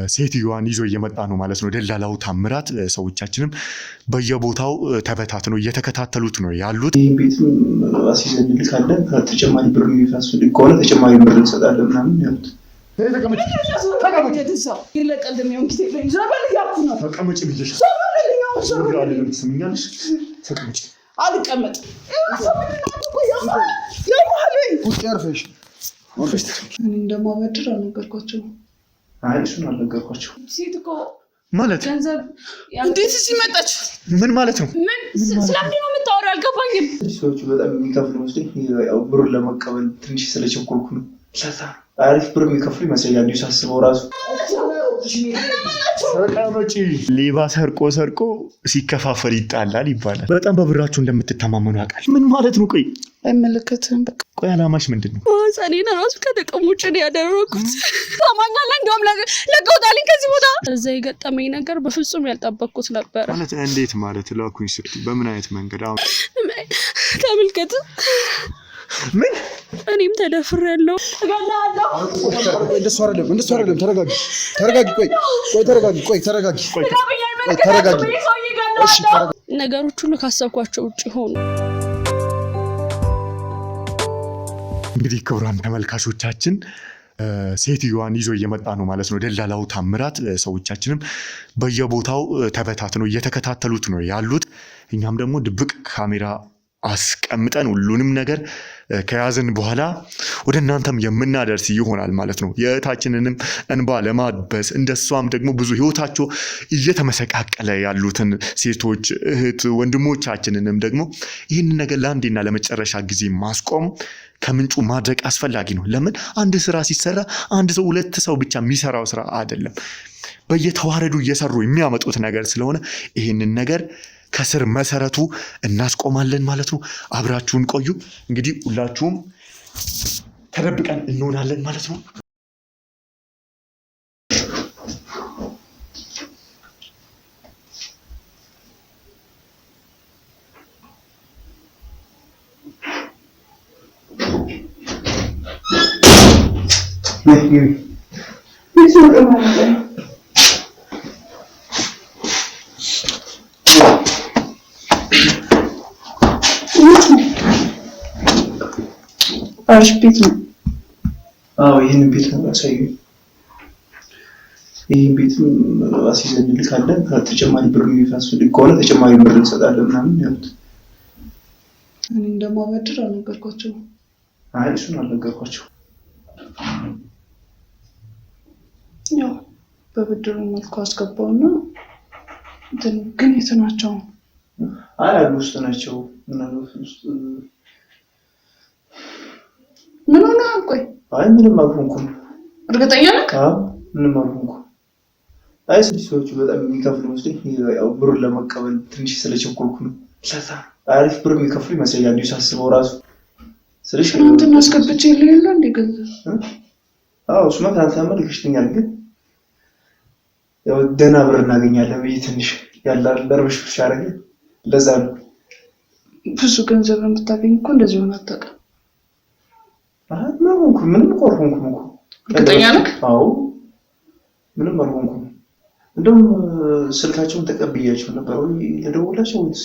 ሴትዮዋን ይዞ እየመጣ ነው ማለት ነው ደላላው ታምራት። ሰዎቻችንም በየቦታው ተበታትነው እየተከታተሉት ነው ያሉት። ይሄን ቤትም አሲዘን ልካለን ከተጨማሪ ብር የሚፈልግ ከሆነ ተጨማሪ ብር እንሰጣለን ምናምን ያሉት። እንደማበድር አልነገርኳቸውም። አይ እሱን አልነገርኳቸውም። ሴት እኮ ማለት ገንዘብ እንዴት እዚህ መጣች? ምን ማለት ነው? ምን ስለምንድን ነው የምታወሪው? አልገባኝም። ሰዎቹ በጣም የሚከፍሉ መስሎኝ ያው ብሩን ለመቀበል ትንሽ ስለቸኮልኩ ነው። አሪፍ ብር የሚከፍሉ ይመስለኛል ሳስበው ራሱ። ተቀመጪ። ሌባ ሰርቆ ሲከፋፈል ይጣላል ይባላል። በጣም በብራችሁ እንደምትተማመኑ አውቃለሁ። ምን ማለት ነው? ቆይ አይመለከትም። በቃ ቆይ አላማሽ ምንድን ነው? ማህፀኔን ራሱ ከጥቅም ውጭ ነው ያደረኩት። ታማኛለህ? እንደውም ለቀውጣልኝ ከዚህ ቦታ። እዛ የገጠመኝ ነገር በፍጹም ያልጠበቅኩት ነበረ። ማለት እንዴት ማለት? ላኩኝ ስትይ በምን አይነት መንገድ? አሁን ተመልከት። ምን? እኔም ተደፍሬያለሁ። እገላለሁ። እንደሱ አይደለም። ተረጋጊ። ነገሮች ሁሉ ካሰብኳቸው ውጭ ሆኑ። እንግዲህ ክቡራን ተመልካቾቻችን ሴትዮዋን ይዞ እየመጣ ነው ማለት ነው ደላላው ታምራት። ሰዎቻችንም በየቦታው ተበታትነው እየተከታተሉት ነው ያሉት። እኛም ደግሞ ድብቅ ካሜራ አስቀምጠን ሁሉንም ነገር ከያዝን በኋላ ወደ እናንተም የምናደርስ ይሆናል ማለት ነው። የእህታችንንም እንባ ለማበስ እንደሷም ደግሞ ብዙ ህይወታቸው እየተመሰቃቀለ ያሉትን ሴቶች እህት ወንድሞቻችንንም ደግሞ ይህንን ነገር ለአንዴና ለመጨረሻ ጊዜ ማስቆም ከምንጩ ማድረግ አስፈላጊ ነው። ለምን? አንድ ስራ ሲሰራ አንድ ሰው ሁለት ሰው ብቻ የሚሰራው ስራ አይደለም። በየተዋረዱ እየሰሩ የሚያመጡት ነገር ስለሆነ ይህንን ነገር ከስር መሰረቱ እናስቆማለን ማለት ነው። አብራችሁን ቆዩ። እንግዲህ ሁላችሁም ተደብቀን እንሆናለን ማለት ነው። አሪፍ ቤት ነው። አዎ ይሄንን ቤት ነው ያሳዩኝ። ይሄን ቤትም አሲዘን ልካለን ከተጨማሪ ብር የሚፈልግ ከሆነ ተጨማሪ ብር እንሰጣለን ምናምን ያሉት። እኔ እንደማበድር አልነገርኳቸውም። አይ እሱን አልነገርኳቸውም። ያው በብድሩ መልኩ አስገባውና ግን የት ናቸው? አይ አሉ ውስጥ ናቸው። ምን ሆነ? ቆይ አይ ምንም አልሆንኩም። እርግጠኛ ነህ? አዎ ምንም አልሆንኩም። አይ ሰዎቹ በጣም የሚከፍሉ መስሎኝ ያው ብሩን ለመቀበል ትንሽ ስለቸኮልኩ ነው። አሪፍ ብር የሚከፍሉ ይመስለኛል ሳስበው ራሱ። ስለሽ ትናንትና አስገብቼ የለ እንደ ገንዘብ። አዎ እሱማ ትናንትና ልክሽኛል። ግን ያው ደህና ብር እናገኛለን ብዬ ትንሽ ያለ ለርብሽ አደረገ። ለዛ ነው ብዙ ገንዘብ የምታገኝ እኮ እንደዚህ ሆነ አታውቅም። ምንም አልሆንኩም እኮ። እርግጠኛ ነህ? አዎ ምንም አልሆንኩም። እንደውም ስልካቸውን ተቀብያቸው ነበር ወይ ለደውላቸው ወይስ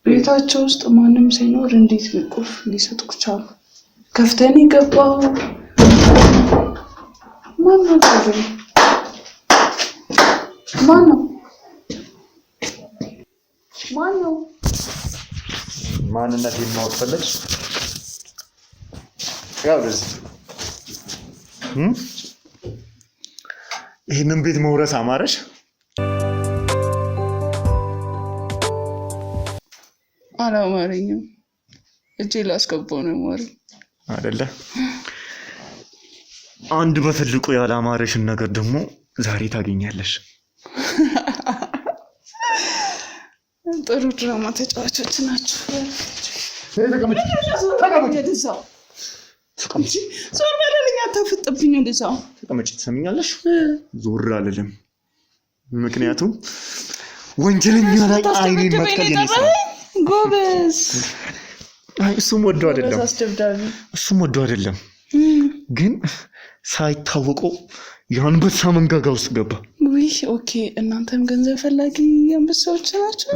ቤታቸው ውስጥ ማንም ሳይኖር እንዴት ቁልፍ ሊሰጡክ ቻሉ? ከፍተን ይገባው ማነው? ማንነት የማወቅ ያው ለዚህ ይሄንን ቤት መውረስ አማረሽ? አላማረኝም። እጄ ላስገባው ነው ማለት አይደለ? አንድ በትልቁ ያላማረሽን ነገር ደግሞ ዛሬ ታገኛለሽ። ጥሩ ድራማ ተጫዋቾች ናቸው። ተቀመጪ። ዞር በለልኝ፣ አታፍጥብኝ። እንደዛው ተቀመጪ። ትሰሚኛለሽ? ዞር አልልም። ምክንያቱም ወንጀለኛ ላይ አይኔን መትከል የኔ ስራ። ጎበዝ አይ እሱም ወዶ አይደለም አስደብዳቢ እሱም ወዶ አይደለም ግን ሳይታወቀው የአንበሳ መንጋጋ ውስጥ ገባ። ውይ ኦኬ እናንተም ገንዘብ ፈላጊ አንበሳዎች ናቸው።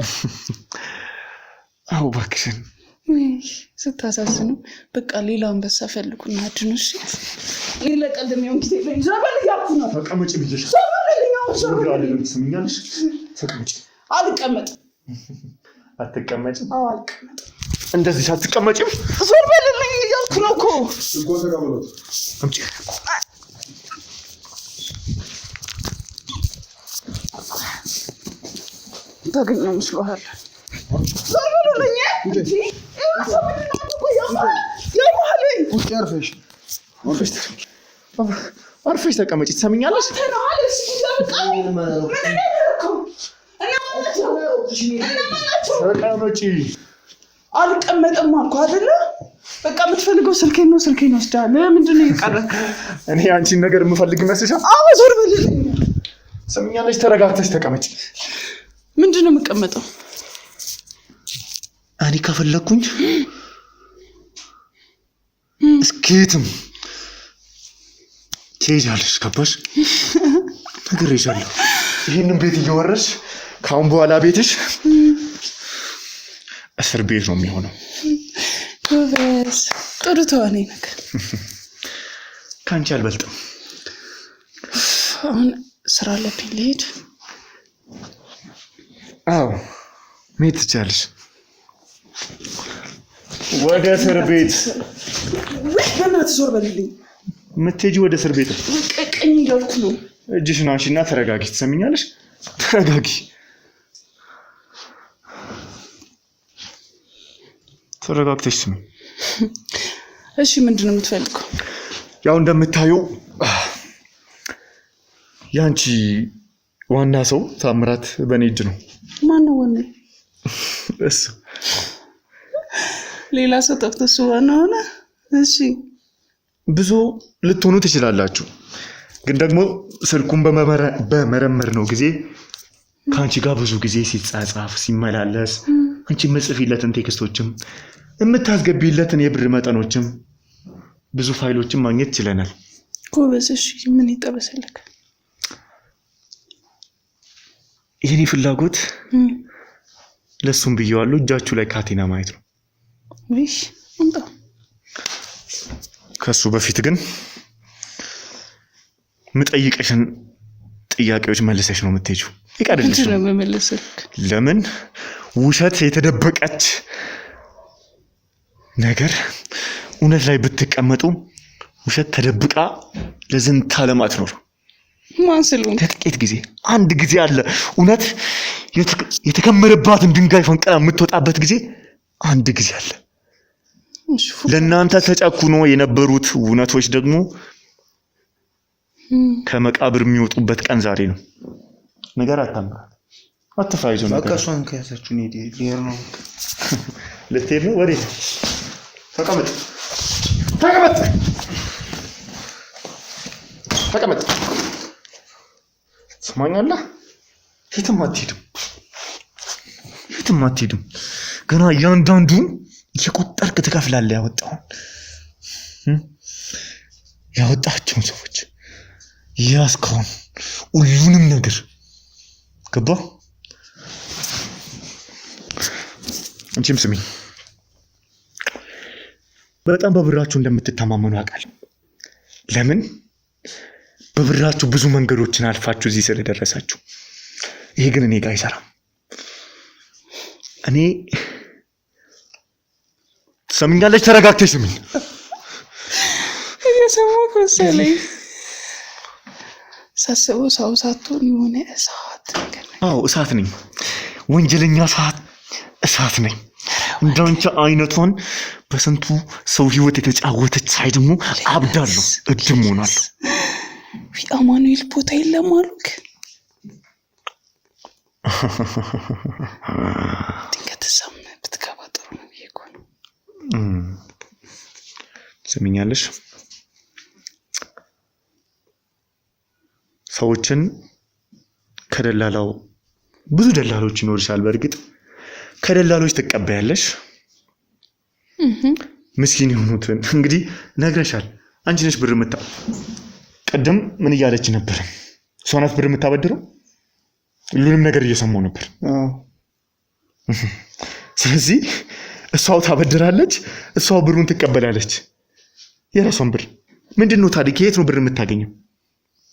አዎ እባክሽን ስታሳዝኑ በቃ ሌላ አንበሳ ፈልጉና አድኑሽ። ሌላ ቀልድ የሚሆን ጊዜ ላይ ዛባል ያኩ ነው። ተቀመጭ ብዬሽ ትሰሚኛለሽ? ተቀመጭ። አልቀመጥም። አትቀመጭም? አዎ አልቀመጥም። እንደዚህ አትቀመጭም? ዞር በልልኝ እያልኩ ነው እኮ። አምጪ። ታገኘው መስሎሃል? ዞር በልልኝ እንጂ አርፈሽ ተቀመጪ። ትሰሚኛለሽ? ተቀመጪ። አልቀመጥም አልኩ አይደለ? በቃ የምትፈልገው ስልኬን ነው። ስልኬን ወስዳለ። ምንድን ነው የቀረ? እኔ አንቺን ነገር የምፈልግ ይመስልሻል? አዎ ዞር በልልኝ። ትሰሚኛለሽ? ተረጋግተሽ ተቀመጪ። ምንድን ነው የምቀመጠው? እኔ ከፈለኩኝ እስኬትም ትሄጃለሽ። ገባሽ? ነግሬሻለሁ። ይህንን ቤት እየወረድሽ ከአሁን በኋላ ቤትሽ እስር ቤት ነው የሚሆነው። ጎበዝ፣ ጥሩ ተዋናይ ነህ። ከአንቺ አልበልጥም። አሁን ስራ አለብኝ ልሄድ። አዎ መሄድ ትችያለሽ። ወደ እስር ቤት። በእናትህ ዞር በልልኝ። የምትሄጂው ወደ እስር ቤት። ቀኝ እያልኩ ነው። እጅሽን አንሺና ተረጋጊ። ትሰሚኛለሽ? ተረጋጊ። ተረጋግተሽ ስሚ። እሺ ምንድን ነው የምትፈልገው? ያው እንደምታየው ያንቺ ዋና ሰው ታምራት በኔ እጅ ነው። ማን ነው ዋና? እሱ። ሌላ ሰው ጠፍቶ እሱ ዋና ሆነ? እሺ ብዙ ልትሆኑ ትችላላችሁ፣ ግን ደግሞ ስልኩን በመረመር ነው ጊዜ ከአንቺ ጋር ብዙ ጊዜ ሲጻጻፍ ሲመላለስ አንቺ የምጽፊለትን ቴክስቶችም የምታስገቢለትን የብር መጠኖችም ብዙ ፋይሎችን ማግኘት ችለናል። ጎበዝ። እሺ ምን ይጠበሰልክ? የኔ ፍላጎት ለሱም ብየዋለሁ እጃችሁ ላይ ካቴና ማየት ነው። እሺ እንጣ። ከሱ በፊት ግን ምጠይቅሽን ጥያቄዎች መልሰሽ ነው የምትሄጂው። ይቀርልሽ ነው መመለስክ። ለምን ውሸት የተደበቀች ነገር እውነት ላይ ብትቀመጡ ውሸት ተደብቃ ለዝንታ ዓለም አትኖር። ማን ስለሆነ ጥቂት ጊዜ አንድ ጊዜ አለ እውነት የተከመረባትን ድንጋይ ፈንቅላ የምትወጣበት ጊዜ አንድ ጊዜ አለ። ለእናንተ ተጨኩኖ የነበሩት እውነቶች ደግሞ ከመቃብር የሚወጡበት ቀን ዛሬ ነው። ነገር አታምራት። አትፍራይዞ ነው። በቃ እሷን ከያዛችሁ ነው ሊሄድ ነው። ልትሄድ ነው? ወዴት? ተቀመጥ ተቀመጥ ተቀመጥ። ስማኛለህ? የትም አትሄድም፣ የትም አትሄድም። ገና እያንዳንዱን እየቆጠርክ ትከፍላለህ። ያወጣቸውን ሰዎች ያስከውን ሁሉንም ነገር ገባ። አንቺም ስሚ፣ በጣም በብራችሁ እንደምትተማመኑ አውቃለሁ። ለምን? በብራችሁ ብዙ መንገዶችን አልፋችሁ እዚህ ስለደረሳችሁ። ይሄ ግን እኔ ጋር አይሰራም። እኔ ሰምኛለች። ተረጋግተሽ ስሚኝ። እየሰማሁ መሰለኝ። ሳስበው ሰው ሳትሆን የሆነ እሳት ነገር። አዎ እሳት ነኝ፣ ወንጀለኛ እሳት ነኝ። እንዳንቺ አይነቷን በስንቱ ሰው ህይወት የተጫወተች ሳይ ደግሞ አብዳለሁ፣ እድም ሆናለሁ። አማኑኤል ቦታ የለም አሉክ። ድንገት እዛም ብትገባ ጥሩ ነው ብዬ እኮ ነው። ትሰሚኛለሽ? ሰዎችን ከደላላው ብዙ ደላሎች ይኖርሻል። በእርግጥ ከደላሎች ትቀበያለሽ፣ ምስኪን የሆኑትን እንግዲህ ነግረሻል። አንቺ ነሽ ብር ቀደም ምን እያለች ነበር? እሷ ናት ብር የምታበድረው። ሁሉንም ነገር እየሰማው ነበር። ስለዚህ እሷው ታበድራለች፣ እሷው ብሩን ትቀበላለች። የራሷን ብር ምንድነው ታዲያ? ከየት ነው ብር የምታገኘው?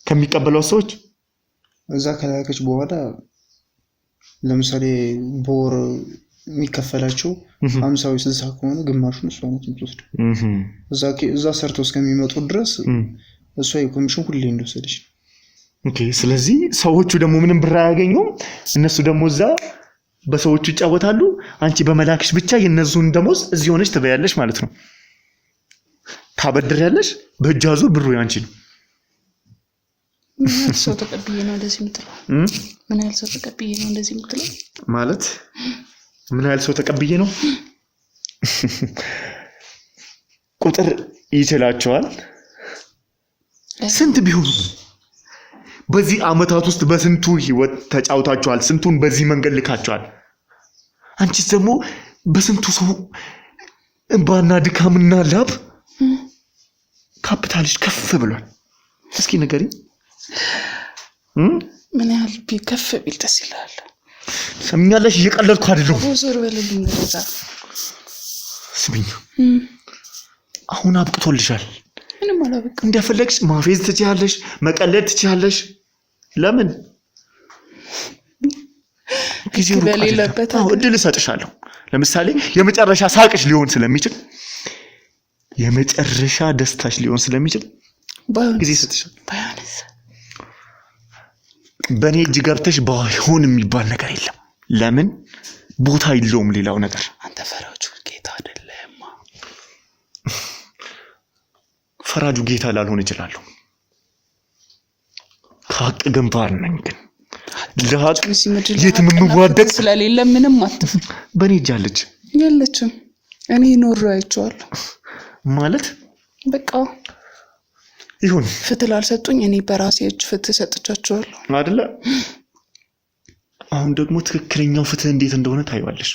ከሚቀበለው ሰዎች። እዛ ከላከች በኋላ ለምሳሌ በወር የሚከፈላቸው 50 ወይ 60 ከሆነ ግማሹን እሷ ናት የምትወስደው። እዛ ሰርተው እስከሚመጡ ድረስ እሷ የኮሚሽን ሁሌ እንደወሰደች። ኦኬ። ስለዚህ ሰዎቹ ደግሞ ምንም ብር አያገኙም። እነሱ ደግሞ እዛ በሰዎቹ ይጫወታሉ። አንቺ በመላክሽ ብቻ የነሱን ደሞዝ እዚህ ሆነሽ ትበያለሽ ማለት ነው። ታበድሪያለሽ፣ በእጅ አዙር ብሩ ያንቺ ነው። ምን ያህል ሰው ተቀብዬ ነው እንደዚህ የምትለው? ምን ያህል ሰው ተቀብዬ ነው እንደዚህ የምትለው? ማለት ምን ያህል ሰው ተቀብዬ ነው? ቁጥር ይችላቸዋል። ስንት ቢሆኑ በዚህ አመታት ውስጥ በስንቱ ህይወት ተጫውታቸዋል። ስንቱን በዚህ መንገድ ልካቸዋል። አንቺስ ደግሞ በስንቱ ሰው እንባና ድካምና ላብ ካፒታልሽ ከፍ ብሏል። እስኪ ንገሪኝ። ምን ያህል ከፍ ቢል ደስ ይላል? ሰምኛለሽ? እየቀለድኩ አይደለም። ዞር በልልኝ። እንደዛ ስሚኝ፣ አሁን አብቅቶልሻል። ምንም አላበቃም። እንደፈለግሽ ማፌዝ ትችያለሽ፣ መቀለድ ትችያለሽ። ለምን ጊዜው በሌለበት እድል እሰጥሻለሁ። ለምሳሌ የመጨረሻ ሳቅሽ ሊሆን ስለሚችል፣ የመጨረሻ ደስታሽ ሊሆን ስለሚችል ጊዜ እሰጥሻለሁ። በእኔ እጅ ገብተሽ ባይሆን የሚባል ነገር የለም። ለምን ቦታ የለውም ሌላው ነገር። አንተ ፈራጁ ጌታ አይደለም። ፈራጁ ጌታ ላልሆን እችላለሁ። ከሀቅ ግንባር ነኝ። ግን ለሀቅ የትም የምዋደቅ ስለሌለ ምንም አትፍር። በእኔ እጅ አለች። የለችም። እኔ ኖር አይቼዋለሁ ማለት በቃ ይሁን። ፍትህ ላልሰጡኝ እኔ በራሴ እጅ ፍትህ ሰጥቻቸዋለሁ አይደለ? አሁን ደግሞ ትክክለኛው ፍትህ እንዴት እንደሆነ ታይዋለሽ።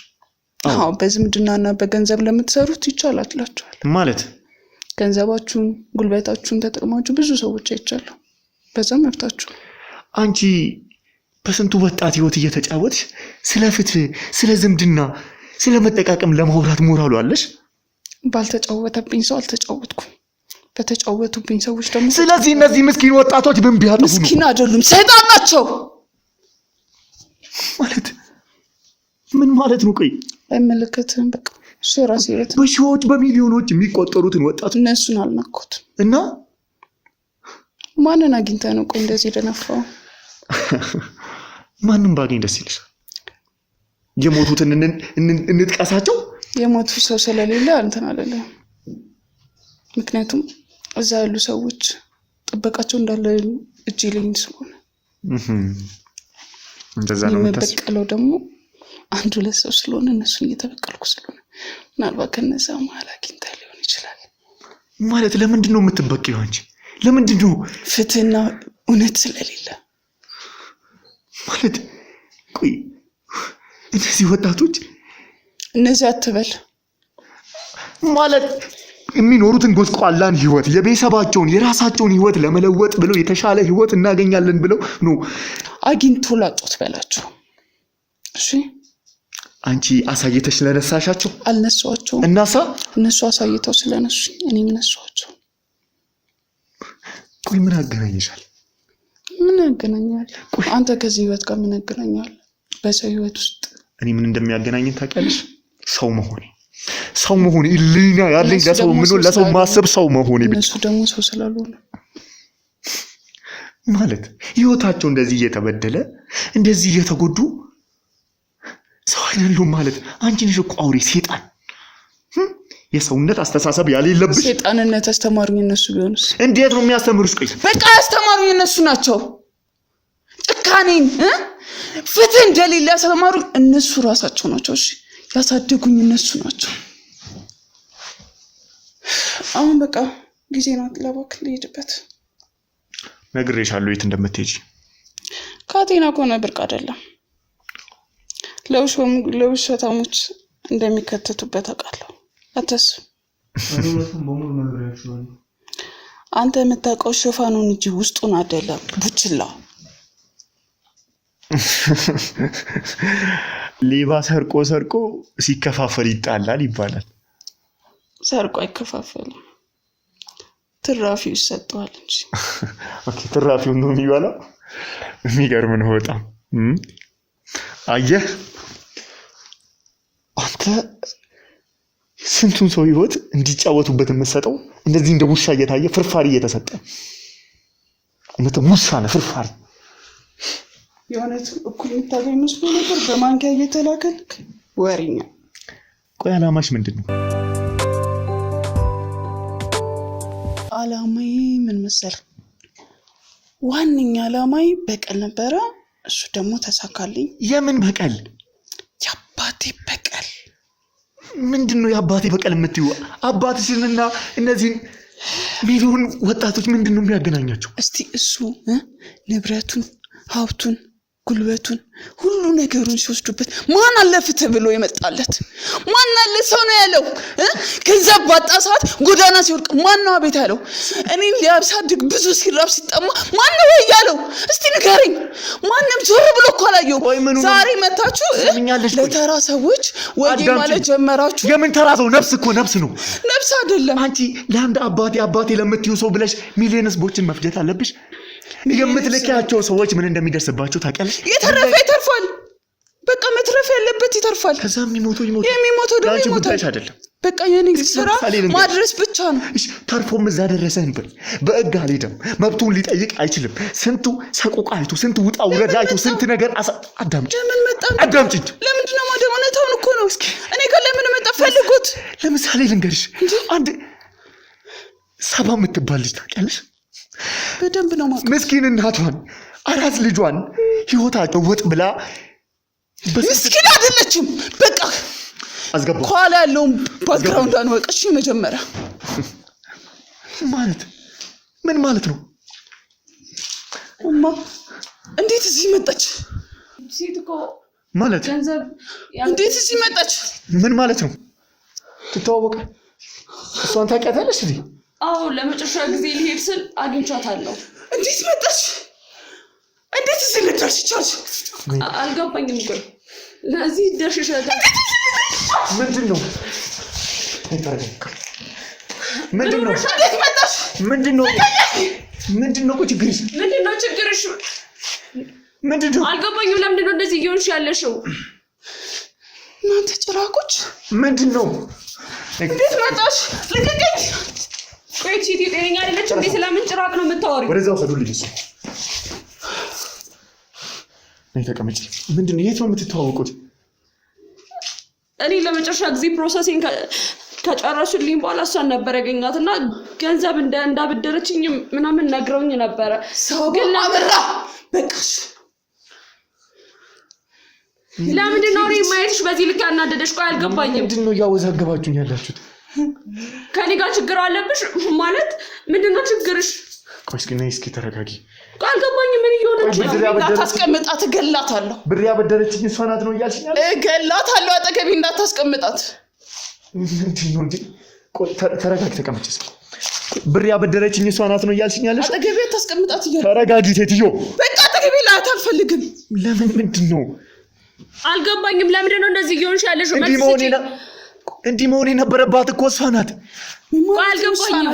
አዎ፣ በዝምድናና በገንዘብ ለምትሰሩት ይቻላልላችኋል። ማለት ገንዘባችሁን ጉልበታችሁን ተጠቅማችሁ ብዙ ሰዎች አይቻለሁ። በዛ መብታችሁ። አንቺ በስንቱ ወጣት ህይወት እየተጫወትሽ ስለ ፍትህ፣ ስለ ዝምድና፣ ስለ መጠቃቀም ለማውራት ሞራሉ አለሽ? ባልተጫወተብኝ ሰው አልተጫወትኩም። በተጫወቱብኝ ሰዎች ደግሞ ስለዚህ እነዚህ ምስኪን ወጣቶች ምን ቢያጠፉ ነው? ምስኪን አይደሉም፣ ሰይጣን ናቸው። ማለት ምን ማለት ነው? ቆይ አይመለከትም። በቃ እሱ የራሴ ህይወት። በሺዎች በሚሊዮኖች የሚቆጠሩትን ወጣቶች እነሱን አልነኩትም። እና ማንን አግኝተህ ነው ቆይ እንደዚህ ደነፋው? ማንም ባገኝ ደስ ይልሻል? የሞቱትን እንጥቀሳቸው። የሞቱ ሰው ስለሌለ እንትን አይደለም። ምክንያቱም እዛ ያሉ ሰዎች ጥበቃቸው እንዳለ እጅ ልኝ ስለሆነ እንደዛ ነው የምበቀለው። ደግሞ አንዱ ለሰው ስለሆነ እነሱን እየተበቀልኩ ስለሆነ ምናልባት ከነዛ መሀል አግኝተህ ሊሆን ይችላል። ማለት ለምንድን ነው የምትበቀው አንቺ? ለምንድን ነው? ፍትህና እውነት ስለሌለ ማለት። ቆይ እነዚህ ወጣቶች እነዚህ አትበል ማለት የሚኖሩትን ጎስቋላን ህይወት የቤተሰባቸውን የራሳቸውን ህይወት ለመለወጥ ብለው የተሻለ ህይወት እናገኛለን ብለው ነው አግኝቶ ላጡት በላቸው። እሺ አንቺ አሳይተሽ ለነሳሻቸው አልነሷቸው። እናሳ እነሱ አሳይተው ስለነሱ እኔም ነሷቸው። ቆይ ምን አገናኝሻል? ምን ያገናኛል? አንተ ከዚህ ህይወት ጋር ምን ያገናኛል? በሰው ህይወት ውስጥ እኔ ምን እንደሚያገናኘኝ ታውቂያለሽ? ሰው መሆን ኢሊና ያለኝ ለሰው ምን ለሰው ማሰብ ሰው መሆን ይብቻ። እነሱ ደግሞ ሰው ስላልሆነ ማለት ህይወታቸው እንደዚህ እየተበደለ እንደዚህ እየተጎዱ ሰው አይደሉም ማለት። አንቺ ነሽ እኮ አውሬ ሰይጣን። የሰውነት አስተሳሰብ ያሌለብሽ። ሰይጣንነት አስተማሩኝ እነሱ ቢሆንስ? እንዴት ነው የሚያስተምሩሽ? ቆይ በቃ ያስተማሩኝ እነሱ ናቸው። ጭካኔን ፍትህ እንደሌለ ያስተማሩኝ እነሱ ራሳቸው ናቸው። እሺ ያሳደጉኝ እነሱ ናቸው። አሁን በቃ ጊዜ ናት ለባክ ልሄድበት። ነግሬሻለሁ የት እንደምትሄጂ። ካቴና ከሆነ ብርቅ አይደለም። ለውሸታሞች እንደሚከተቱበት አውቃለሁ። አታስብ። አሁን በሙሉ ነግሬያቸዋለሁ። አንተ የምታውቀው ሽፋኑን እንጂ ውስጡን አይደለም። ቡችላ ሌባ ሰርቆ ሲከፋፈል ይጣላል ይባላል። ሰርቆ አይከፋፈልም፣ ትራፊው ይሰጠዋል እንጂ። ኦኬ ትራፊው ነው የሚባለው። የሚገርም ነው በጣም። አየህ አንተ ስንቱን ሰው ህይወት እንዲጫወቱበት የምትሰጠው እንደዚህ እንደ ውሻ እየታየ ፍርፋሪ እየተሰጠ እነተ ሙሳ ነው ፍርፋሪ። የሆነት እኩል የምታገኝ መስሎ ነበር በማንኪያ እየተላከልክ ወሬኛ። ቆይ አላማሽ ምንድን ነው? አላማዬ ምን መሰል? ዋነኛ አላማዬ በቀል ነበረ። እሱ ደግሞ ተሳካልኝ። የምን በቀል? የአባቴ በቀል። ምንድነው የአባቴ በቀል የምትይው? አባትሽንና እነዚህን ሚሊዮን ወጣቶች ምንድነው የሚያገናኛቸው? እስቲ እሱ ንብረቱን፣ ሀብቱን፣ ጉልበቱን ሁሉ ነገሩን ሲወስዱበት ማን አለፍተ ብሎ የመጣለት? ማን አለ ሰው ነው ያለው? ገንዘብ ባጣ ሰዓት ጎዳና ሲወድቅ ማን ነው አቤት ያለው? እኔን ሊያሳድግ ብዙ ሲራብ ሲጠማ ማን ነው ያለው? እስቲ ንገረኝ። ማንም ዞር ብሎ እኮ አላየው። ዛሬ መታችሁ ለተራ ሰዎች ወይ ማለት ጀመራችሁ። የምን ተራ ሰው? ነፍስ እኮ ነፍስ ነው። ነፍስ አይደለም። አንቺ ለአንድ አባቴ ለምትዩ ሰው ብለሽ ሚሊዮን ህዝቦችን መፍጀት አለብሽ? የምትልኪያቸው ሰዎች ምን እንደሚደርስባቸው ታውቂያለሽ? የተረፈ ይተርፋል። በቃ መትረፍ ያለበት ይተርፋል። ከዛ የሚሞተው ደግሞ ይሞታል አይደለም። በቃ የኔ ስራ ማድረስ ብቻ ነው። እሺ ተርፎም እዛ ደረሰ እንበል። በእግ አልሄደም፣ መብቱን ሊጠይቅ አይችልም። ስንቱ ሰቆቃ አይቶ፣ ስንቱ ውጣ ውረድ አይቶ፣ ስንት ነገር አዳምጪ። ለምን መጣ? አዳምጪ። ለምንድን ነው ማደም? እውነታውን እኮ ነው። እኔ ጋር ለምን መጣ? ፈልጉት። ለምሳሌ ልንገርሽ፣ አንድ ሰባ የምትባል ልጅ ታውቂያለሽ? በደንብ ነው ማለት። ምስኪን እናቷን አራት ልጇን ህይወታቸው ወጥ ብላ ምስኪን አይደለችም። በቃ አስገባው። ኋላ ያለውን ባክግራውንድ አንወቀሽ። መጀመሪያ ማለት ምን ማለት ነው? እማ እንዴት እዚህ መጣች? ሴት እኮ ማለት ገንዘብ እንዴት እዚህ መጣች? ምን ማለት ነው? ትተዋወቀ? እሷን ታውቂያታለሽ እንዴ? አዎ ለመጨረሻ ጊዜ ሊሄድ ስል አግኝቻታለሁ። እንዴት መጣች? እንዴት እዚህ ልደርስ ቻልሽ? አልገባኝም። ግን ለዚህ ደርሽሻለሁ። ምንድነው? ምንድነው? እንዴት መጣሽ? ምንድነው ችግርሽ? ምንድነው ችግርሽ? ምንድነው? አልገባኝም። ለምንድነው እንደዚህ እየሆንሽ ያለሽው? እናንተ ጭራቆች ምንድነው? እንዴት መጣሽ? ልቀቀኝ። ቆይ ቺቲ ጤነኛ አይደለች እንዴ? ስለምን ጭራቅ ነው የምታወሪው? ወደዛው ሰዱልኝ። እሱ ነይ ተቀመጪ። ምንድነው? የት ነው የምትተዋወቁት? እኔ ለመጨረሻ ጊዜ ፕሮሰሲንግ ከጨረሱልኝ በኋላ እሷን ነበር ያገኛትና ገንዘብ እንዳበደረችኝ ምናምን ነግረውኝ ነበረ። ሰው ግን አበራ። በቃሽ። ለምንድን ነው እኔ ማየትሽ በዚህ ልክ ያናደደሽ? ቆይ አልገባኝም። ምንድነው እያወዛገባችሁኝ ያላችሁት? ከኔ ጋር ችግር አለብሽ ማለት ምንድነው ችግርሽ? ቆይ እስኪ ተረጋጊ። ቆይ አልገባኝም። ምን እየሆነች ነው? እንዳታስቀምጣት እገላታለሁ። ብር ያበደረችኝ እሷ ናት ነው እያልሽኝ? እገላታለሁ። አጠገቤ እንዳታስቀምጣት። ምንድነው እንዴ? ቆይ ተረጋጊ፣ ተቀመጪ እስኪ። ብር ያበደረችኝ እሷ ናት ነው እያልሽኝ ያለሽ? አጠገቤ አታስቀምጣት እያልኩ። ተረጋጊ ሴትዮ። በቃ አጠገቤ ላያት አልፈልግም። ለምን? ምንድነው? አልገባኝም። ለምንድን ነው እንደዚህ እየሆንሽ ያለሽው? እንዲህ መሆን የነበረባት እኮ እሷ ናት። አልገባኝም።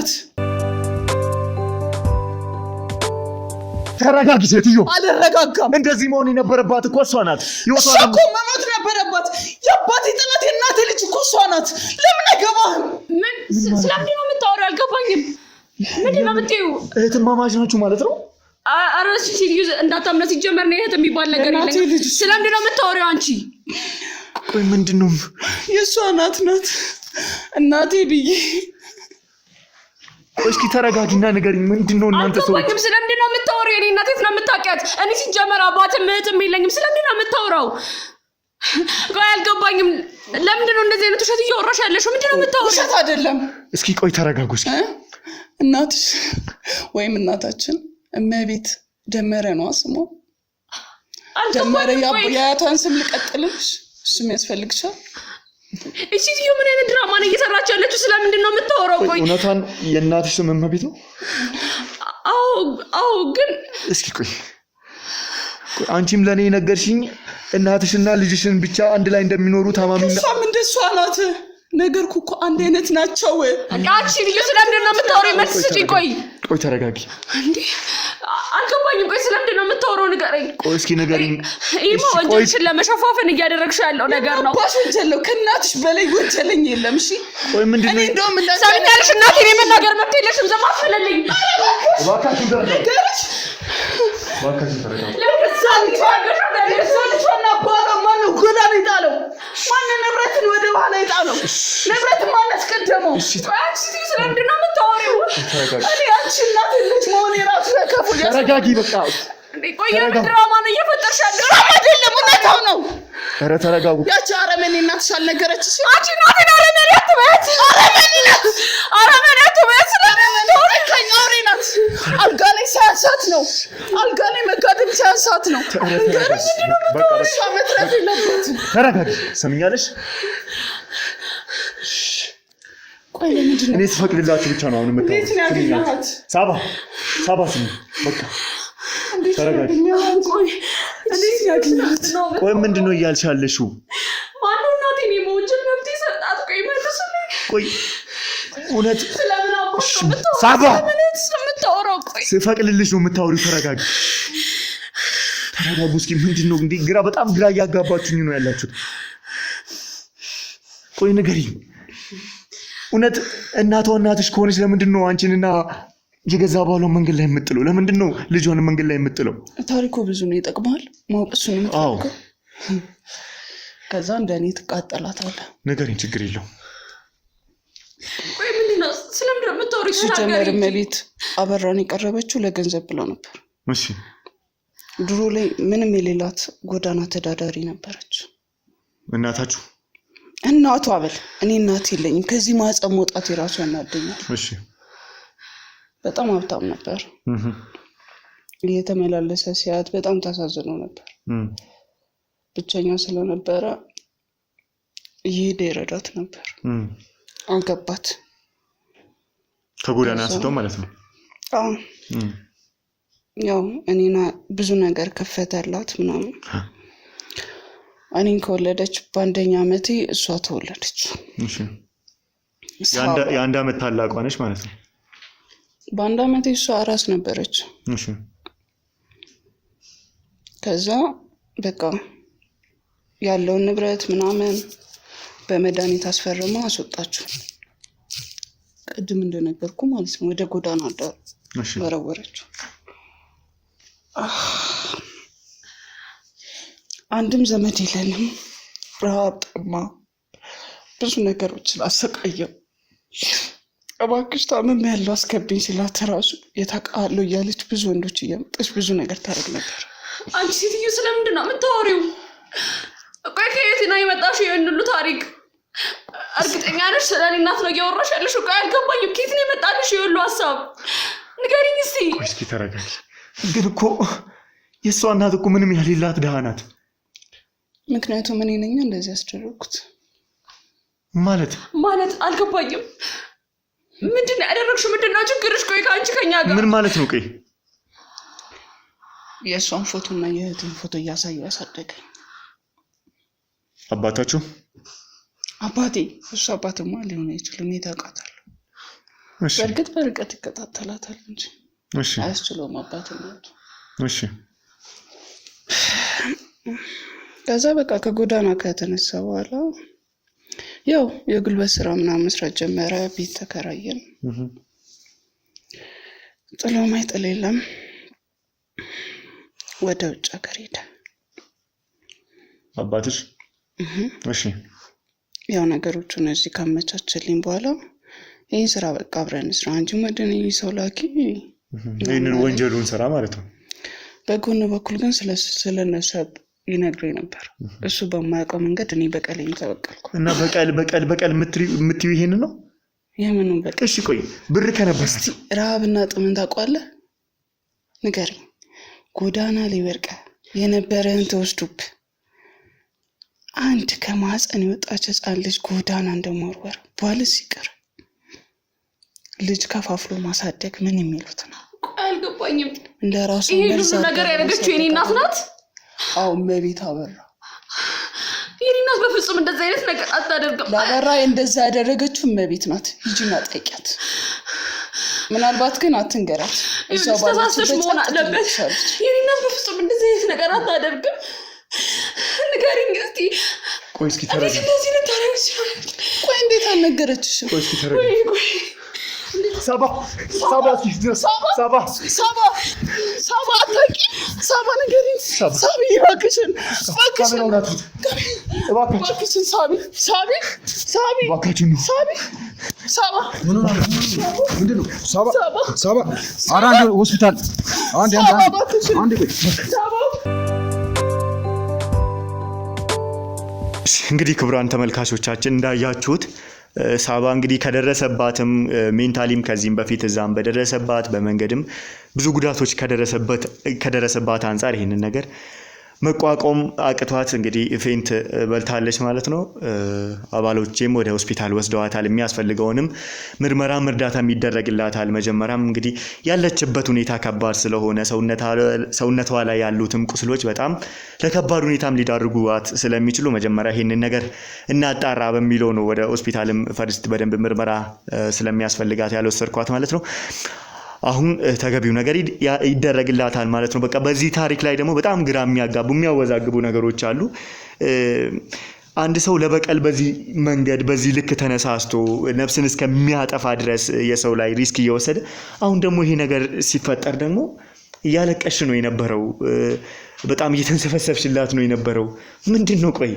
ተረጋጊ ሴትዮ። አልረጋጋም። እንደዚህ መሆን የነበረባት እኮ እሷ ናት። እሷ እኮ መሞት ነበረባት። የአባቴ ጥላት የእናቴ ልጅ እኮ እሷ ናት። ለምን አይገባህም? ስለምንድን ነው የምታወሪው? አልገባኝም። ምንድን ነው የምትይው? እህትማማች ናችሁ ማለት ነው? ኧረ ሴትዮ እንዳታምነት። ሲጀመር ነው እህት የሚባል ነገር የለም። ስለምንድን ነው የምታወሪው አንቺ? ቆይ ምንድን ነው? የእሷ ናት እናቴ ብዬ። ቆይ እስኪ ተረጋጊና ንገሪኝ። ምንድን ነው እናንተ ሰዎች? አልገባኝም። ስለምንድን ነው የምታወሪው? የእኔ እናት የት ነው የምታውቂያት? እኔ ሲጀመር አባትም እህትም የለኝም። ስለምንድን ነው የምታወራው? ቆይ አልገባኝም። ለምንድን ነው እንደዚህ አይነት ውሸት እያወራሽ ያለሽው? ምንድን ነው የምታወሪው? ውሸት አይደለም። እስኪ ቆይ ተረጋጉ እስኪ። እናትሽ ወይም እናታችን እመቤት ደመረ ነው ስሟ። ደመረ የአያቷን ስም ልቀጥልሽ? እሱም ያስፈልግሻል። እሺ ምን አይነት ድራማ ነው እየሰራች ያለችው? ስለምንድን ነው የምታወራው? ቆይ እውነቷን የእናትሽ ስም እመቤት ነው? አዎ ግን እስኪ ቆይ አንቺም ለኔ ነገርሽኝ እናትሽና ልጅሽን ብቻ አንድ ላይ እንደሚኖሩ ታማሚና እሷም እንደሷ ናት። ነገርኩ እኮ አንድ አይነት ናቸው። አንቺ ልጅ ስለምንድን ነው የምታወራው? መልስ ስጪኝ። ቆይ ተረጋጊ። እንዴ አልገባኝም። ቆይ ስለምንድን ነው የምታወራው? ንገረኝ። ቆይ እስኪ ንገሪኝ። ይሄ ወንጀልሽን ለመሸፋፈን እያደረግሽ ያለው ነገር ነው። ባሽ ወንጀል ነው። ከእናትሽ በላይ ወንጀለኛ የለም። እሺ ቆይ ምንድነው? እኔ እንደውም ሰምኛለሽ። እናቴን የመናገር መብት የለሽም። ዝም አትበለልኝ። እባክሽ ነገርሽ እባክሽ ተረጋጊ። ጎዳና ይጣለው? ማን ንብረትን ወደ ኋላ ይጣለው? ንብረት ማን አስቀደመው? አንቺ ስለምንድን ነው የምታወሪው? እኔ አንቺ እናት ልጅ መሆን የራሱ ከፉ ተረጋጊ። በቃ ቆይ ድራማ ነው እየፈጠርሽ ያለው? አይደለም፣ እውነታው ነው። ኧረ ተረጋጉ። ያቺ አረመኔ እናትሽ አልነገረችሽ? አንቺ እናቴን አረመኔ አትበያት። አረመኔ አትበያት። ስለምንድን አውሬ ናት። አልጋ ላይ ሳያንሳት ነው። አልጋ ላይ መጋደም ሳያንሳት ነው። እሷ መትረፍ የለበትም። ተረጋጊ። ሰምኛለሽ? ቆይ ለምንድን ነው እኔ ስፈቅድላችሁ ብቻ ነው አሁን እንዴት ነው ያገኘሃት? ሳባ ስሚ፣ በቃ ተረጋጊ። እንዴት ነው ያገኘሃት? ቆይ ምንድን ነው እያልሽ ያለሽው? ማነው እናቴን የመወንጀል መብት የሰጣት? ቆይ መልስልኝ። ቆይ እውነት ስለምን አባሽ ሳባ የምታወራው? ቆይ ስፈቅድልሽ ነው የምታወሪው። ተረጋጊ። እስኪ ምንድን ነው እንዴ? በጣም ግራ እያጋባችሁኝ ነው ያላችሁት። ቆይ ንገሪኝ፣ እውነት እናትሽ ከሆነች ለምንድን ነው አንቺንና የገዛ ባሏን መንገድ ላይ የምጥለው? ለምንድን ነው ልጇን መንገድ ላይ የምጥለው? ታሪኩ ብዙ ነው፣ ይጠቅማል ማወቅ። እሱ ነው የምትፈልገው? ከዛ እንደኔ ትቃጠላታለህ። ንገሪኝ፣ ችግር የለውም። ቆይ ምንድን ነው? ስለምንድን ነው የምታወሪው? ሲጀመር እመቤት አበራን የቀረበችው ለገንዘብ ብላ ነበር። እሺ ድሮ ላይ ምንም የሌላት ጎዳና ተዳዳሪ ነበረች። እናታችሁ? እናቷ በል እኔ እናት የለኝም። ከዚህ ማህፀን መውጣት የራሱ ያናደኛል። እሺ በጣም ሀብታም ነበር። እየተመላለሰ ሲያት በጣም ታሳዝነው ነበር። ብቸኛ ስለነበረ እየሄደ ይረዳት ነበር። አልገባት። ከጎዳና አንስቶ ማለት ነው? አዎ ያው እኔና ብዙ ነገር ከፈተላት ምናምን። እኔን ከወለደች በአንደኛ ዓመቴ እሷ ተወለደች። እሺ የአንድ ዓመት ታላቋ ነች ማለት ነው? በአንድ ዓመቴ እሷ አራስ ነበረች። እሺ ከዛ በቃ ያለውን ንብረት ምናምን በመድኃኒት አስፈርማ አስወጣችሁ። ቅድም እንደነገርኩ ማለት ነው። ወደ ጎዳና አዳሩ ወረወረችው። አንድም ዘመድ የለንም። ረሃብ፣ ጠማ፣ ብዙ ነገሮችን አሰቃየው። እባክሽ ታመም ያለው አስከብኝ ሲላት ራሱ የታውቃለሁ እያለች ብዙ ወንዶች እያመጣች ብዙ ነገር ታደርግ ነበር። አንቺ ሴትዮ ስለምንድን ነው የምታወሪው? ቆይ ከየት ነው የመጣሽው? ይሄን ሁሉ ታሪክ እርግጠኛ ነሽ ስለ እኔ እናት ነው እያወራሽ ያለሽው? ቆይ አልገባኝም። ከየት ነው የመጣልሽ ይሄ ሁሉ ሀሳብ? ንገሪኝ እስኪ። ቆይ እስኪ ተረጋጊ። ግን እኮ የእሷ እናት እኮ ምንም ያሌላት ድሃ ናት። ምክንያቱም እኔ ነኝ እንደዚህ ያስደረግኩት። ማለት አልገባኝም። ምንድን ነው ያደረግሽው? ምንድን ነው ችግርሽ? ቆይ ከአንቺ ከኛ ጋር ምን ማለት ነው? ቆይ የእሷን ፎቶና የእህቴን ፎቶ እያሳዩ ያሳደገኝ አባታችሁ? አባቴ እሱ አባትማ ሊሆን አይችልም። ታውቃታለህ። በእርግጥ በርቀት ይከታተላታል እንጂ አያስችለውም አባትነቱ። እሺ ከዛ በቃ ከጎዳና ከተነሳ በኋላ ያው የጉልበት ስራ ምናምን መስራት ጀመረ። ቤት ተከራየን። ጥሎ ማይጥል የለም። ወደ ውጭ ሀገር ሄደ አባትሽ? እሺ ያው ነገሮቹን እዚህ ካመቻችልኝ በኋላ ይህን ስራ በቃ አብረን ስራ አንቺ መደኔ ሰው ላኪ ይህንን ወንጀሉን ስራ ማለት ነው። በጎን በኩል ግን ስለነሱ ይነግረኝ ነበር። እሱ በማያውቀው መንገድ እኔ በቀሌን ተበቀልኩ። እና በቀል የምትይው ይሄን ነው? የምኑ በቀል? እሺ ቆይ ብር ከነበረ እስቲ ረሃብና ጥምን ታውቀዋለህ? ንገረኝ። ጎዳና ላይ ወድቀህ የነበረህን ተወስዶብህ አንድ ከማህፀን የወጣች ህፃን ልጅ ጎዳና እንደመወርወር ባልስ ይቀር ልጅ ከፋፍሎ ማሳደግ ምን የሚሉት ነው? አልገባኝም። ለራሱ ይሄ ሁሉ ነገር ያደረገችው የኔ እናት ናት? አዎ እመቤት አበራ። የኔ እናት በፍጹም እንደዛ አይነት ነገር አታደርግም። ለአበራ እንደዛ ያደረገችው እመቤት ናት። ሂጂና ጠይቂያት። ምናልባት ግን አትንገራት። እዛው ባለችበት መሆን አለበት። የኔ እናት በፍጹም እንደዛ አይነት ነገር አታደርግም። ንገሪኝ እስኪ። ቆይ እስኪ ተረጋጊ። እንደዚህ ልታረግ ይችላል? ቆይ እንዴት አልነገረችሽም? ቆይ እስኪ ተረጋጊ። ሳባ እስኪ ድረስ ሳባ አታውቂ? ሳባ ንገሪኝ። ሳቢ እባክሽን እባክሽን ሳቢ እባካችሁን ነው ሳባ ምንድን ነው ሳባ ኧረ አንድ ሆስፒታል አንድ ቆይ እንግዲህ ክቡራን ተመልካቾቻችን እንዳያችሁት ሳባ እንግዲህ ከደረሰባትም ሜንታሊም ከዚህም በፊት እዛም በደረሰባት በመንገድም ብዙ ጉዳቶች ከደረሰባት አንፃር ይህንን ነገር መቋቋም አቅቷት እንግዲህ ፌንት በልታለች ማለት ነው። አባሎቼም ወደ ሆስፒታል ወስደዋታል። የሚያስፈልገውንም ምርመራም እርዳታም ይደረግላታል። መጀመሪያም እንግዲህ ያለችበት ሁኔታ ከባድ ስለሆነ ሰውነቷ ላይ ያሉትም ቁስሎች በጣም ለከባድ ሁኔታም ሊዳርጉዋት ስለሚችሉ መጀመሪያ ይህንን ነገር እናጣራ በሚለው ነው ወደ ሆስፒታልም ፈርስት በደንብ ምርመራ ስለሚያስፈልጋት ያልወሰድኳት ማለት ነው። አሁን ተገቢው ነገር ይደረግላታል ማለት ነው። በቃ በዚህ ታሪክ ላይ ደግሞ በጣም ግራ የሚያጋቡ የሚያወዛግቡ ነገሮች አሉ። አንድ ሰው ለበቀል በዚህ መንገድ በዚህ ልክ ተነሳስቶ ነፍስን እስከሚያጠፋ ድረስ የሰው ላይ ሪስክ እየወሰደ አሁን ደግሞ ይሄ ነገር ሲፈጠር ደግሞ እያለቀሽ ነው የነበረው። በጣም እየተንሰፈሰፍሽላት ነው የነበረው። ምንድነው ቆይ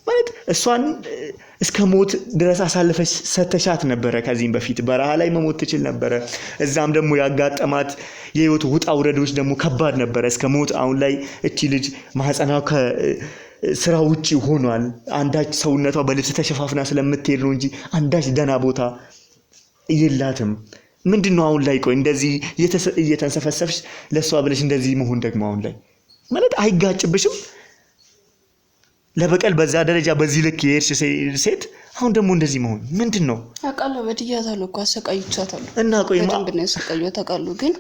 ማለት እሷን እስከ ሞት ድረስ አሳልፈሽ ሰተሻት ነበረ። ከዚህም በፊት በረሃ ላይ መሞት ትችል ነበረ። እዛም ደግሞ ያጋጠማት የህይወት ውጣ ውረዶች ደግሞ ከባድ ነበረ እስከ ሞት። አሁን ላይ እቺ ልጅ ማህፀኗ ከስራ ውጪ ሆኗል። አንዳች ሰውነቷ በልብስ ተሸፋፍና ስለምትሄድ ነው እንጂ አንዳች ደህና ቦታ የላትም። ምንድነው አሁን ላይ ቆይ እንደዚህ እየተንሰፈሰፍሽ ለሷ ብለሽ እንደዚህ መሆን ደግሞ አሁን ላይ ማለት አይጋጭብሽም? ለበቀል በዛ ደረጃ በዚህ ልክ የሄድሽ ሴት አሁን ደግሞ እንደዚህ መሆን ምንድነው? አውቃለሁ በድያታለሁ እኮ አሰቃይቻታለሁ እና ቆይ በደንብ ነው ያሰቃየሁት አውቃለሁ። ግን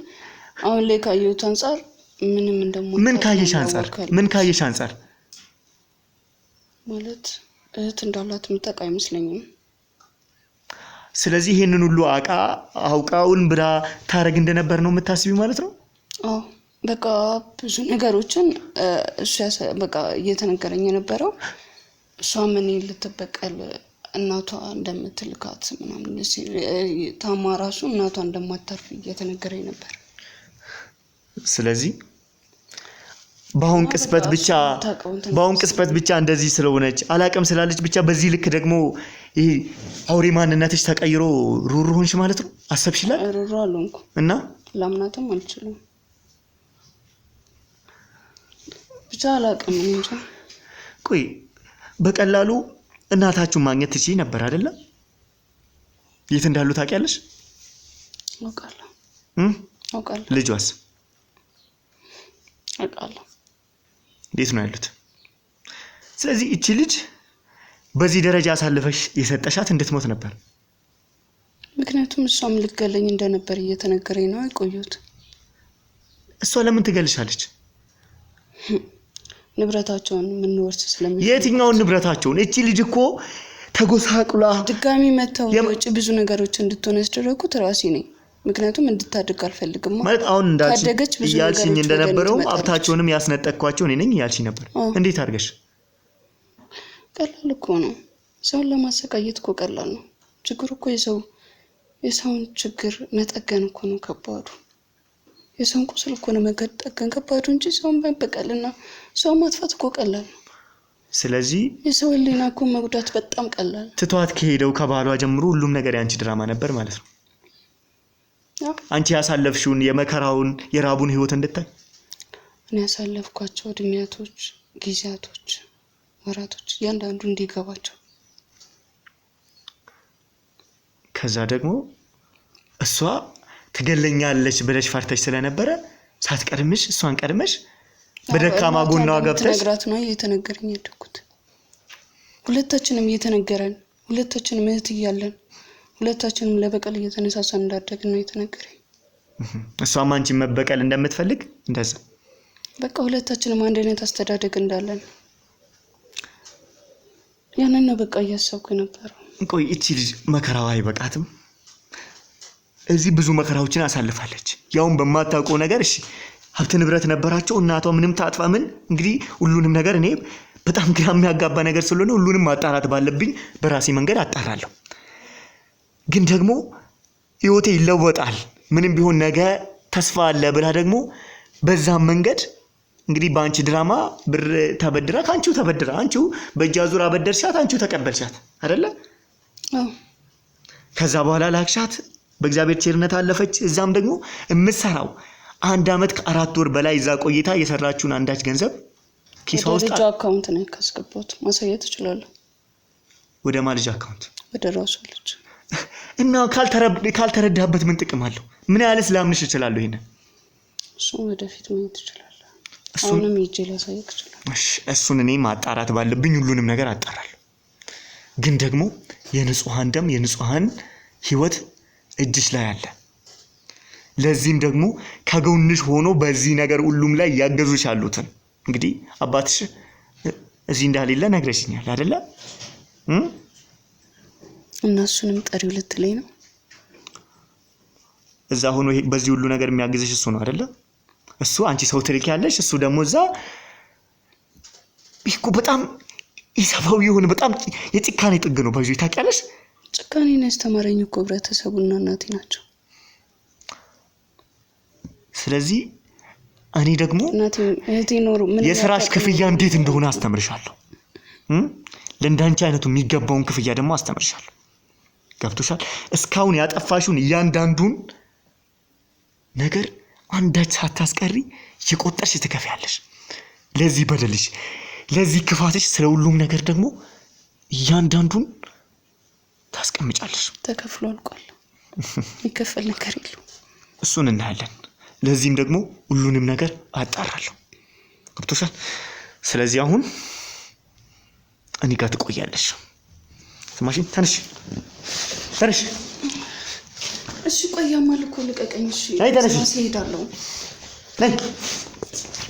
አሁን ላይ ካየሁት አንፃር ምንም እንደሞት ምን ካየሽ አንፃር ማለት እህት እንዳላት የምታውቅ አይመስለኝም። ስለዚህ ይሄንን ሁሉ አውቃውን ብላ ታረግ እንደነበር ነው የምታስቢው ማለት ነው? አዎ በቃ ብዙ ነገሮችን እሱ በቃ እየተነገረኝ የነበረው እሷ ምን ልትበቀል እናቷ እንደምትልካት ምናምን ታማ ራሱ እናቷ እንደማታርፍ እየተነገረኝ ነበር። ስለዚህ በአሁን ቅስበት ብቻ እንደዚህ ስለሆነች አላቅም ስላለች ብቻ በዚህ ልክ ደግሞ ይሄ አውሬ ማንነትሽ ተቀይሮ ሩሩ ሆንሽ ማለት ነው? አሰብሽላት? ሩሩ አልሆንኩ እና ላምናትም አልችልም። ብቻ አላቅም እንጂ ቆይ በቀላሉ እናታችሁን ማግኘት ትችይ ነበር አይደለ? የት እንዳሉ ታውቂያለሽ? አውቃለሁ። ልጇስ? አውቃለሁ። እንዴት ነው ያሉት? ስለዚህ እቺ ልጅ በዚህ ደረጃ አሳልፈሽ የሰጠሻት እንድትሞት ነበር። ምክንያቱም እሷም ልትገለኝ እንደነበር እየተነገረኝ ነው የቆየሁት። እሷ ለምን ትገልሻለች? ንብረታቸውን ምን ወርስ ስለሚል የትኛውን ንብረታቸውን? እቺ ልጅ እኮ ተጎሳቁላ ድጋሚ መተው የውጭ ብዙ ነገሮች እንድትሆን ያስደረኩት ራሴ ነኝ። ምክንያቱም እንድታድግ አልፈልግም ማለት አሁን ያልሽኝ እንደነበረው ሀብታቸውንም ያስነጠቅኳቸው እኔ ነኝ ያልሽኝ ነበር። እንዴት አድርገሽ? ቀላል እኮ ነው። ሰውን ለማሰቃየት እኮ ቀላል ነው። ችግሩ እኮ የሰውን ችግር መጠገን እኮ ነው ከባዱ። የሰውን ቁስል እኮ ነው መጠገን ከባዱ እንጂ ሰውን በቀልና ሰው ማጥፋት እኮ ቀላል ነው። ስለዚህ የሰው ህሊና እኮ መጉዳት በጣም ቀላል። ትቷት ከሄደው ከባሏ ጀምሮ ሁሉም ነገር ያንቺ ድራማ ነበር ማለት ነው። አንቺ ያሳለፍሽውን የመከራውን የራቡን ህይወት እንድታይ እኔ ያሳለፍኳቸው እድሜያቶች፣ ጊዜያቶች፣ ወራቶች እያንዳንዱ እንዲገባቸው ከዛ ደግሞ እሷ ትገለኛለች ብለሽ ፈርተሽ ስለነበረ ሳትቀድምሽ እሷን ቀድመሽ በደካማ ጎኗ ገብተሽ ነግራት ነው እየተነገረኝ ያደኩት። ሁለታችንም እየተነገረን ሁለታችንም እህት እያለን ሁለታችንም ለበቀል እየተነሳሳን እንዳደግን ነው የተነገረኝ። እሷም አንቺን መበቀል እንደምትፈልግ እንደዛ በቃ ሁለታችንም አንድ አይነት አስተዳደግ እንዳለን ያንን ነው በቃ እያሰብኩ ነበር። ቆይ እቺ ልጅ መከራዋ አይበቃትም? እዚህ ብዙ መከራዎችን አሳልፋለች። ያውን በማታውቀው ነገር እሺ ሀብት ንብረት ነበራቸው እናቷ ምንም ታጥፋ ምን እንግዲህ ሁሉንም ነገር እኔ በጣም ግራ የሚያጋባ ነገር ስለሆነ ሁሉንም ማጣራት ባለብኝ በራሴ መንገድ አጣራለሁ። ግን ደግሞ ህይወቴ ይለወጣል ምንም ቢሆን ነገ ተስፋ አለ ብላ ደግሞ በዛም መንገድ እንግዲህ ባንቺ ድራማ ብር ተበድራ ካንቺው ተበድራ አንቺው በእጃዙር አበደርሻት አንቺው ተቀበልሻት አይደለ? አዎ። ከዛ በኋላ ላክሻት በእግዚአብሔር ቸርነት አለፈች። እዛም ደግሞ እምሰራው 1 አመት ከ4 ወር በላይ እዛ ቆይታ የሰራችውን አንዳች ገንዘብ ኪሷ ውስጥ ወደ አካውንት ነው ካስገባሁት ማሳየት እችላለሁ። ወደ ማልጅ አካውንት ወደ ራሱ ልጅ እና ካልተረዳበት ምን ጥቅም አለው? ምን ያህልስ ላምንሽ እችላለሁ? ይሄንን እሱ ወደፊት ማየት ይችላል። አሁንም ይጀላ ሳይክ ይችላል። እሱን እኔ ማጣራት ባለብኝ ሁሉንም ነገር አጣራለሁ። ግን ደግሞ የንጹሃን ደም የንጹሃን ህይወት እጅሽ ላይ አለ። ለዚህም ደግሞ ከጎንሽ ሆኖ በዚህ ነገር ሁሉም ላይ ያገዙሽ አሉትን እንግዲህ አባትሽ እዚህ እንዳሌለ ነግረሽኛል አይደለ? እና እሱንም ጠሪው ልትለኝ ነው? እዛ ሆኖ በዚህ ሁሉ ነገር የሚያግዝሽ እሱ ነው አይደለ? እሱ አንቺ ሰው ትልኪያለሽ እሱ ደግሞ እዛ ይሄ በጣም ኢሰባዊ የሆነ በጣም የጭካኔ ጥግ ነው። ባይዙ ታውቂያለሽ? ጭካኔን ያስተማረኝ እኮ ህብረተሰቡና እናቴ ናቸው። ስለዚህ እኔ ደግሞ እናቴ እህቴ ኖሩ ምን የስራሽ ክፍያ እንዴት እንደሆነ አስተምርሻለሁ። ለእንዳንቺ አይነቱ የሚገባውን ክፍያ ደግሞ አስተምርሻለሁ። ገብቶሻል? እስካሁን ያጠፋሽውን እያንዳንዱን ነገር አንዳች ሳታስቀሪ እየቆጠርሽ ትከፍያለሽ። ለዚህ በደልሽ ለዚህ ክፋትሽ ስለ ሁሉም ነገር ደግሞ እያንዳንዱን ታስቀምጫለሽ። ተከፍሎ አልቋል። ይከፈል ነገር የለው። እሱን እናያለን። ለዚህም ደግሞ ሁሉንም ነገር አጣራለሁ። ገብቶሻል? ስለዚህ አሁን እኔ ጋር ትቆያለሽ። ስማሽን ተነሽ። እሺ ቆያማ ልኮ ልቀቀኝ። እሺ ተነሽ። ሄዳለሁ። ነይ